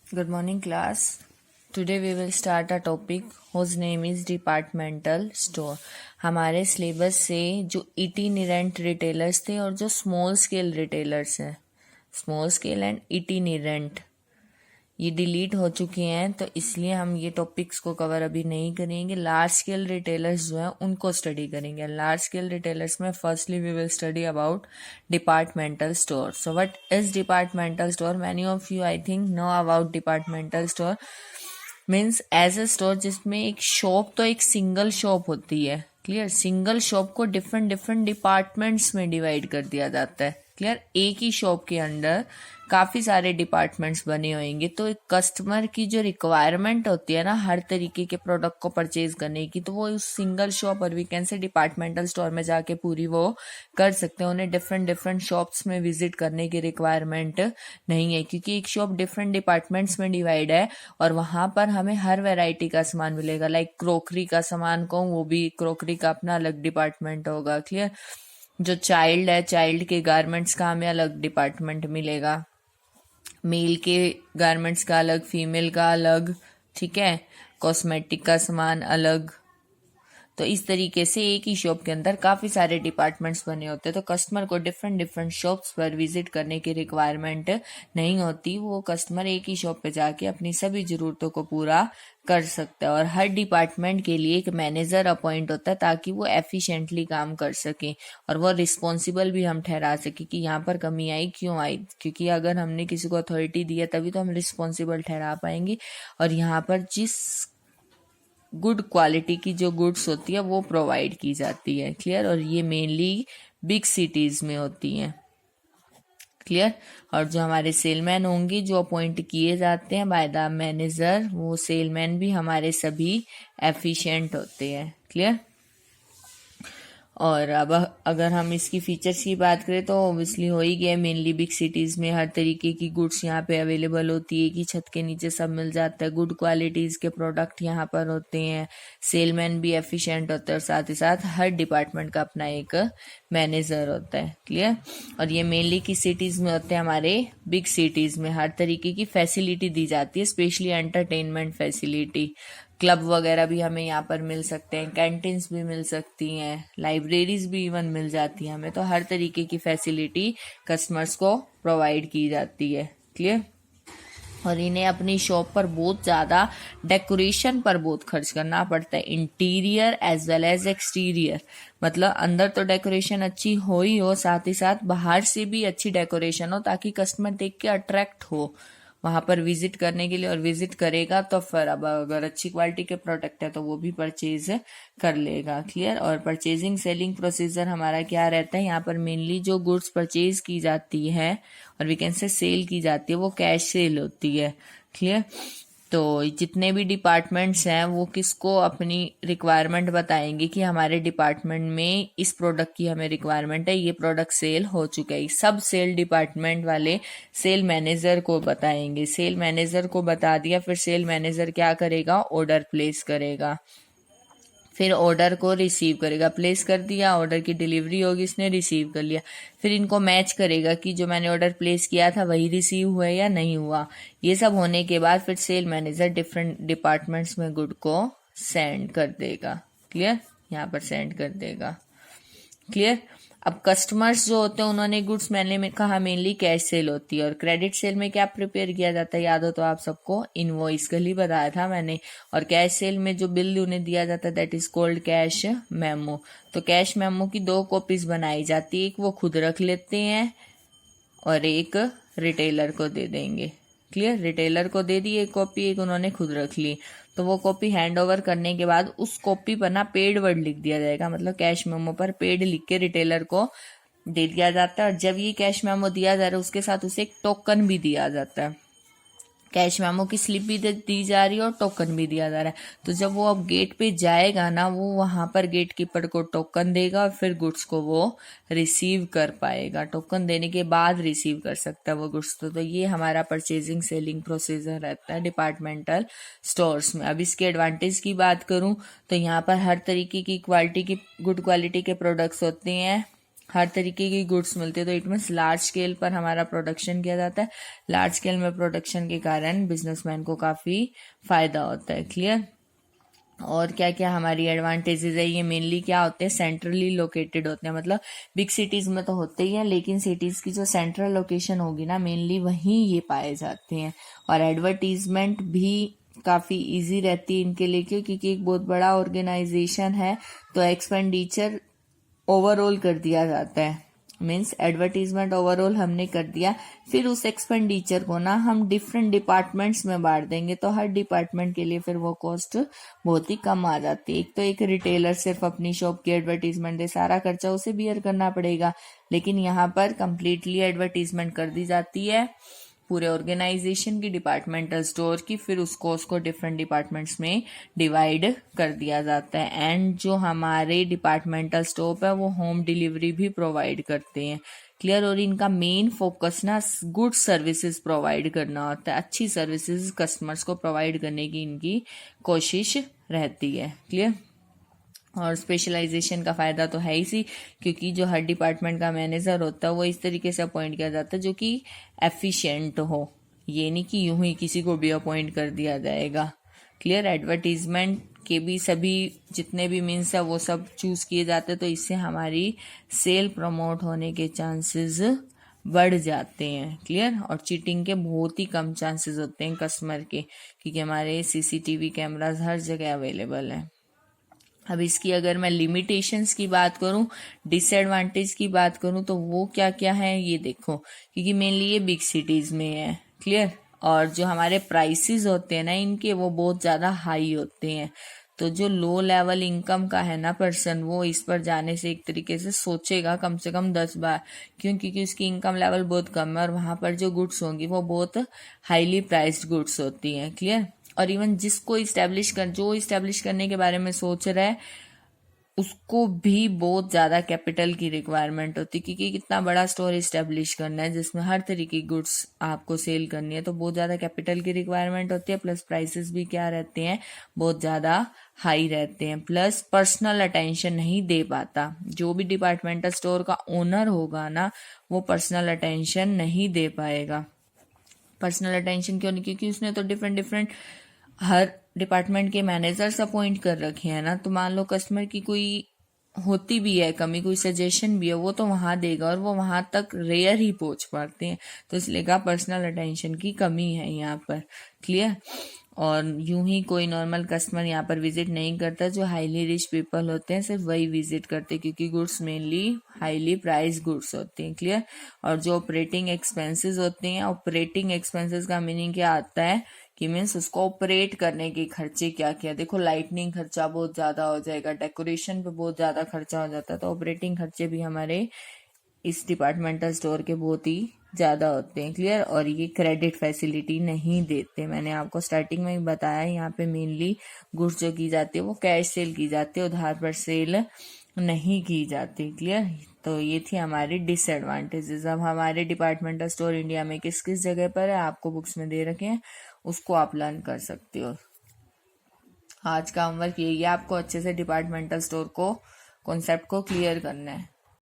Good morning, class. Today we will start a topic whose name is departmental store. हमारे syllabus से जो इटिनेरेंट retailers थे और जो स्मॉल स्केल रिटेलर्स हैं, स्मॉल स्केल एंड इटिनेरेंट, ये डिलीट हो चुके हैं, तो इसलिए हम ये टॉपिक्स को कवर अभी नहीं करेंगे। लार्ज स्केल रिटेलर्स जो हैं उनको स्टडी करेंगे। लार्ज स्केल रिटेलर्स में firstly we will study about departmental store. So what is departmental store? Many of you I think know about departmental store. Means as a store जिसमें एक shop तो एक single shop होती है, clear. Single shop को different different departments में divide कर दिया जाता है, क्लियर। एक ही शॉप के अंदर काफी सारे डिपार्टमेंट्स बने होंगे, तो एक कस्टमर की जो रिक्वायरमेंट होती है ना हर तरीके के प्रोडक्ट को परचेज करने की, तो वो उस सिंगल शॉप और we can say departmental store में जाके पूरी वो कर सकते हैं। उन्हें डिफरेंट डिफरेंट शॉप्स में विजिट करने की रिक्वायरमेंट नहीं है, क्योंकि एक शॉप डिफरेंट डिपार्टमेंट्स में डिवाइड है और वहां पर हमें हर वेराइटी का सामान मिलेगा। लाइक क्रोकरी का सामान कहूँ, वो भी क्रोकरी का अपना अलग डिपार्टमेंट होगा, क्लियर। जो चाइल्ड है, चाइल्ड के गारमेंट्स का हमें अलग डिपार्टमेंट मिलेगा। मेल के गारमेंट्स का अलग, फीमेल का अलग, ठीक है। कॉस्मेटिक का सामान अलग। तो इस तरीके से एक ही शॉप के अंदर काफी सारे डिपार्टमेंट्स बने होते हैं, तो कस्टमर को डिफरेंट डिफरेंट शॉप्स पर विजिट करने की रिक्वायरमेंट नहीं होती। वो कस्टमर एक ही शॉप पे जाके अपनी सभी जरूरतों को पूरा कर सकता है। और हर डिपार्टमेंट के लिए एक मैनेजर अपॉइंट होता है ताकि वो एफिशिएंटली काम कर सके और वो रिस्पॉन्सिबल भी हम ठहरा सके कि यहाँ पर कमी आई, क्यों आई। क्योंकि अगर हमने किसी को अथॉरिटी दी है तभी तो हम रिस्पॉन्सिबल ठहरा पाएंगे। और यहाँ पर जिस गुड क्वालिटी की जो गुड्स होती है वो प्रोवाइड की जाती है, क्लियर। और ये मेनली बिग सिटीज में होती हैं, क्लियर। और जो हमारे सेलमैन होंगे जो अपॉइंट किए जाते हैं बाय द मैनेजर, वो सेलमैन भी हमारे सभी एफिशिएंट होते हैं, क्लियर। और अब अगर हम इसकी फीचर्स की बात करें तो ऑब्वियसली हो ही गया, मेनली बिग सिटीज में हर तरीके की गुड्स यहाँ पे अवेलेबल होती है कि छत के नीचे सब मिल जाता है। गुड क्वालिटीज के प्रोडक्ट यहाँ पर होते हैं, सेलमैन भी एफिशिएंट होता है और साथ ही साथ हर डिपार्टमेंट का अपना एक मैनेजर होता है, क्लियर। और ये मेनली किस सिटीज में होते हैं? हमारे बिग सिटीज में हर तरीके की फैसिलिटी दी जाती है, स्पेशली एंटरटेनमेंट फैसिलिटी। क्लब वगैरह भी हमें यहाँ पर मिल सकते हैं, कैंटीन्स भी मिल सकती हैं, लाइब्रेरीज भी इवन मिल जाती हैं हमें। तो हर तरीके की फैसिलिटी कस्टमर्स को प्रोवाइड की जाती है, क्लियर। और इन्हें अपनी शॉप पर बहुत ज्यादा डेकोरेशन पर बहुत खर्च करना पड़ता है, interior as well as exterior. मतलब अंदर तो डेकोरेशन अच्छी हो ही हो, साथ ही साथ बाहर से भी अच्छी डेकोरेशन हो ताकि कस्टमर देख के अट्रैक्ट हो वहां पर विजिट करने के लिए। और विजिट करेगा तो फिर अब अगर अच्छी क्वालिटी के प्रोडक्ट है तो वो भी परचेज कर लेगा, क्लियर। और परचेजिंग सेलिंग प्रोसीजर हमारा क्या रहता है? यहाँ पर मेनली जो गुड्स परचेज की जाती है और वी कैन से सेल की जाती है वो कैश सेल होती है, क्लियर। तो जितने भी डिपार्टमेंट्स हैं वो किसको अपनी रिक्वायरमेंट बताएंगे कि हमारे डिपार्टमेंट में इस प्रोडक्ट की हमें रिक्वायरमेंट है, ये प्रोडक्ट सेल हो चुका है। सब सेल डिपार्टमेंट वाले सेल मैनेजर को बताएंगे। सेल मैनेजर को बता दिया, फिर सेल मैनेजर क्या करेगा? ऑर्डर प्लेस करेगा, फिर ऑर्डर को रिसीव करेगा। प्लेस कर दिया, ऑर्डर की डिलीवरी होगी, इसने रिसीव कर लिया। फिर इनको मैच करेगा कि जो मैंने ऑर्डर प्लेस किया था वही रिसीव हुआ या नहीं हुआ। ये सब होने के बाद फिर सेल मैनेजर डिफरेंट डिपार्टमेंट्स में गुड को सेंड कर देगा, क्लियर। यहाँ पर सेंड कर देगा, क्लियर। अब कस्टमर्स जो होते हैं उन्होंने गुड्स, मैंने में कहा मेनली कैश सेल होती है। और क्रेडिट सेल में क्या प्रिपेयर किया जाता है? याद हो तो आप सबको, इनवॉइस कल ही बताया था मैंने। और कैश सेल में जो बिल उन्हें दिया जाता है that is called cash memo. तो कैश मेमो की 2 कॉपीज बनाई जाती है, एक वो खुद रख लेते हैं और एक रिटेलर को दे देंगे, क्लियर। रिटेलर को दे दी एक कॉपी, एक उन्होंने खुद रख ली। तो वो कॉपी हैंड ओवर करने के बाद उस कॉपी पर ना पेड वर्ड लिख दिया जाएगा, मतलब कैश मेमो पर पेड लिख के रिटेलर को दे दिया जाता है। और जब ये कैश मेमो दिया जा रहा है उसके साथ उसे एक टोकन भी दिया जाता है। कैश मेमो की स्लिप भी दी जा रही है और टोकन भी दिया जा रहा है। तो जब वो अब गेट पे जाएगा ना, वो वहां पर गेट कीपर को टोकन देगा और फिर गुड्स को वो रिसीव कर पाएगा। टोकन देने के बाद रिसीव कर सकता है वो गुड्स। तो ये हमारा परचेजिंग सेलिंग प्रोसीजर रहता है डिपार्टमेंटल स्टोर्स में। अब इसके एडवांटेज की बात करूं तो यहाँ पर हर तरीके की क्वालिटी की, गुड क्वालिटी के प्रोडक्ट्स होते हैं, हर तरीके की गुड्स मिलती है। तो इट मीन्स लार्ज स्केल पर हमारा प्रोडक्शन किया जाता है। लार्ज स्केल में प्रोडक्शन के कारण बिजनेसमैन को काफी फायदा होता है। क्लियर। और क्या क्या हमारी एडवांटेजेस है, ये मेनली क्या होते हैं, सेंट्रली लोकेटेड होते हैं। मतलब बिग सिटीज में तो होते ही हैं, लेकिन सिटीज की जो सेंट्रल लोकेशन होगी ना, मेनली वहीं ये पाए जाते हैं। और एडवर्टीजमेंट भी काफी इजी रहती है इनके लिए, क्योंकि एक बहुत बड़ा ऑर्गेनाइजेशन है, तो एक्सपेंडिचर ओवरऑल कर दिया जाता है। मीन्स एडवर्टीजमेंट ओवरऑल हमने कर दिया, फिर उस एक्सपेंडिचर को ना हम डिफरेंट डिपार्टमेंट्स में बांट देंगे, तो हर डिपार्टमेंट के लिए फिर वो कॉस्ट बहुत ही कम आ जाती है। एक तो एक रिटेलर सिर्फ अपनी शॉप की एडवर्टीजमेंट दे, सारा खर्चा उसे बियर करना पड़ेगा, लेकिन यहाँ पर कंप्लीटली एडवर्टीजमेंट कर दी जाती है पूरे ऑर्गेनाइजेशन की, डिपार्टमेंटल स्टोर की, फिर उसको डिफरेंट डिपार्टमेंट्स में डिवाइड कर दिया जाता है। एंड जो हमारे डिपार्टमेंटल स्टोर है वो होम डिलीवरी भी प्रोवाइड करते हैं। क्लियर। और इनका मेन फोकस ना गुड सर्विसेज प्रोवाइड करना होता है, अच्छी सर्विसेज कस्टमर्स को प्रोवाइड करने की इनकी कोशिश रहती है। क्लियर। और स्पेशलाइजेशन का फायदा तो है ही सी, क्योंकि जो हर डिपार्टमेंट का मैनेजर होता है वो इस तरीके से अपॉइंट किया जाता है जो कि एफिशिएंट हो, ये नहीं कि यूं ही किसी को भी अपॉइंट कर दिया जाएगा। क्लियर। एडवर्टीजमेंट के भी सभी जितने भी मीन्स है वो सब चूज किए जाते हैं, तो इससे हमारी सेल प्रमोट होने के चांसेस बढ़ जाते हैं। क्लियर। और चीटिंग के बहुत ही कम चांसेस होते हैं कस्टमर के, क्योंकि हमारे सीसीटीवी कैमरास हर जगह अवेलेबल हैं। अब इसकी अगर मैं लिमिटेशंस की बात करूं, डिसएडवांटेज की बात करूं, तो वो क्या क्या है ये देखो, क्योंकि मेनली ये बिग सिटीज में है। क्लियर। और जो हमारे प्राइसेस होते हैं ना इनके, वो बहुत ज्यादा हाई होते हैं, तो जो लो लेवल इनकम का है ना पर्सन, वो इस पर जाने से एक तरीके से सोचेगा कम से कम 10 बार, क्यों, क्योंकि उसकी इनकम लेवल बहुत कम है और वहां पर जो गुड्स होंगी वो बहुत हाईली प्राइस्ड गुड्स होती हैं। क्लियर। और इवन जिसको जो इस्टेब्लिश करने के बारे में सोच रहा है उसको भी बहुत ज्यादा कैपिटल की रिक्वायरमेंट होती है, क्योंकि कितना बड़ा स्टोर इस्टेब्लिश करना है जिसमें हर तरीके की गुड्स आपको सेल करनी है, तो बहुत ज्यादा कैपिटल की रिक्वायरमेंट होती है। प्लस प्राइसेस भी क्या रहते हैं, बहुत ज्यादा हाई रहते हैं। प्लस पर्सनल अटेंशन नहीं दे पाता, जो भी डिपार्टमेंटल स्टोर का ओनर होगा ना, वो पर्सनल अटेंशन नहीं दे पाएगा। पर्सनल अटेंशन क्यों नहीं, क्योंकि उसने तो डिफरेंट हर डिपार्टमेंट के मैनेजर्स अपॉइंट कर रखे हैं ना, तो मान लो कस्टमर की कोई होती भी है कमी, कोई सजेशन भी है, वो तो वहां देगा, और वो वहां तक रेयर ही पहुंच पाते हैं, तो इसलिए कहा पर्सनल अटेंशन की कमी है यहाँ पर। क्लियर। और यूं ही कोई नॉर्मल कस्टमर यहाँ पर विजिट नहीं करता, जो हाईली रिच पीपल होते हैं सिर्फ वही विजिट करते हैं, क्योंकि goods mainly highly price goods होते हैं। क्लियर। और जो ऑपरेटिंग एक्सपेंसेस होते हैं, ऑपरेटिंग एक्सपेंसेस का मीनिंग क्या आता है कि मीन्स उसको ऑपरेट करने के खर्चे क्या क्या, देखो लाइटनिंग खर्चा बहुत ज्यादा हो जाएगा, डेकोरेशन पे बहुत ज्यादा खर्चा हो जाता है, तो ऑपरेटिंग खर्चे भी हमारे इस डिपार्टमेंटल स्टोर के बहुत ही ज्यादा होते हैं। क्लियर। और ये क्रेडिट फैसिलिटी नहीं देते, मैंने आपको स्टार्टिंग में ही बताया, यहाँ पे मेनली गुड्स जो की जाती है वो कैश सेल की जाती है, उधार पर सेल नहीं की जाती। क्लियर। तो ये थी हमारी डिसएडवांटेजेस। अब हमारे डिपार्टमेंटल स्टोर इंडिया में किस किस जगह पर है आपको बुक्स में दे रखे हैं, उसको आप लर्न कर सकते हो। आज का होमवर्क यही है, आपको अच्छे से डिपार्टमेंटल स्टोर को कॉन्सेप्ट को क्लियर करना है।